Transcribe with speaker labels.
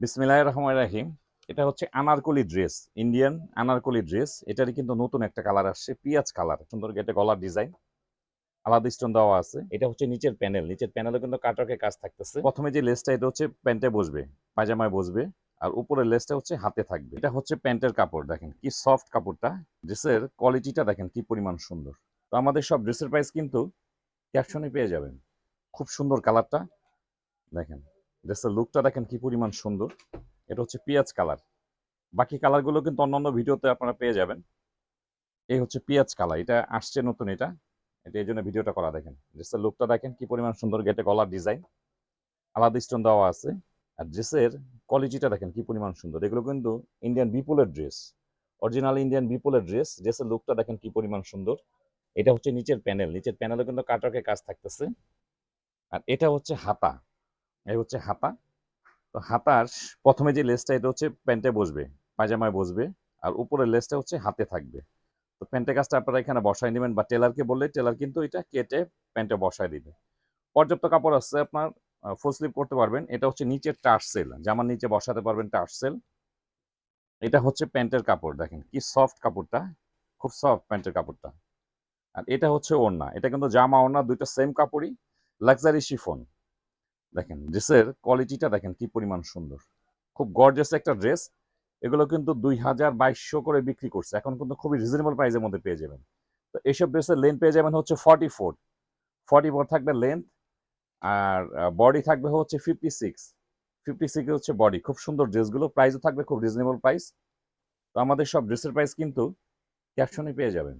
Speaker 1: বিসমিল্লাহির রহমানির রহিম। এটা হচ্ছে Anarkali dress, Indian Anarkali dress. এটারই কিন্তু নতুন একটা কালার আসছে, পিঁয়াজ কালার। সুন্দর গেটে গলার ডিজাইন, আলাদা স্টোন দেওয়া আছে। এটা হচ্ছে নিচের প্যানেল, নিচের প্যানেলে কিন্তু কাটওয়ার্কের কাজ থাকতেছে। প্রথমে যে লেসটা এটা হচ্ছে প্যান্টে বসবে, পায়জামায় বসবে, আর উপরের লেসটা হচ্ছে হাতে থাকবে। এটা হচ্ছে প্যান্টের কাপড়, দেখেন কি সফট কাপড়টা। ড্রেসের কোয়ালিটিটা দেখেন কি পরিমাণ সুন্দর। তো আমাদের সব ড্রেসের প্রাইস কিন্তু ক্যাপশনে পেয়ে যাবেন। খুব সুন্দর কালারটা দেখেন, ড্রেসের লুকটা দেখেন কি পরিমাণ সুন্দর। এটা হচ্ছে পিঁয়াজ কালার। বাকি কালারগুলো কিন্তু অন্যান্য ভিডিওতে আপনারা পেয়ে যাবেন। এই হচ্ছে পিঁয়াজ কালার, এটা আসছে নতুন। এটা এটা এই জন্য ভিডিওটা করা। দেখেন ড্রেসের লুকটা দেখেন কি পরিমাণ সুন্দর, গেটে গলার ডিজাইন, আলাদা স্টোন দেওয়া আছে। আর ড্রেসের কোয়ালিটিটা দেখেন কি পরিমাণ সুন্দর। এগুলো কিন্তু ইন্ডিয়ান বিপুলের ড্রেস, অরিজিনাল ইন্ডিয়ান বিপুলের ড্রেস। ড্রেসের লুকটা দেখেন কি পরিমাণ সুন্দর। এটা হচ্ছে নিচের প্যানেল, নিচের প্যানেলে কিন্তু কাটওয়ার্কের কাজ থাকতেছে। আর এটা হচ্ছে হাতা, এই হচ্ছে হাতা। তো হাতার প্রথমে যে লেসটা এটা হচ্ছে প্যান্টে বসবে, পায়জামায় বসবে, আর উপরের লেসটা হচ্ছে হাতে থাকবে। তো প্যান্টের কাজটা আপনারা এখানে বসায় নেবেন, বা টেলারকে বললে টেলার কিন্তু এটা কেটে প্যান্টে বসায় দিবে। পর্যাপ্ত কাপড় আছে, আপনার ফুল স্লিভ করতে পারবেন। এটা হচ্ছে নিচের টার্সেল, জামার নিচে বসাতে পারবেন টার্সেল। এটা হচ্ছে প্যান্টের কাপড়, দেখেন কি সফট কাপড়টা, খুব সফট প্যান্টের কাপড়টা। আর এটা হচ্ছে ওড়না, এটা কিন্তু জামা ওড়না দুইটা সেম কাপড়ই, লাক্সারি শিফন। দেখেন ড্রেসের কোয়ালিটিটা দেখেন কি পরিমাণ সুন্দর, খুব গর্জিয়াস একটা ড্রেস। এগুলো কিন্তু 2000-2200 করে বিক্রি করছে, এখন কিন্তু খুবই রিজনেবল প্রাইসের মধ্যে পেয়ে যাবেন। তো এইসব ড্রেসের লেন্থ পেয়ে যাবেন হচ্ছে 44 থাকবে লেন্থ, আর বডি থাকবে হচ্ছে 56 হচ্ছে বডি। খুব সুন্দর ড্রেসগুলো, প্রাইসও থাকবে খুব রিজনেবল প্রাইস। তো আমাদের সব ড্রেসের প্রাইস কিন্তু ক্যাপশনে পেয়ে যাবেন।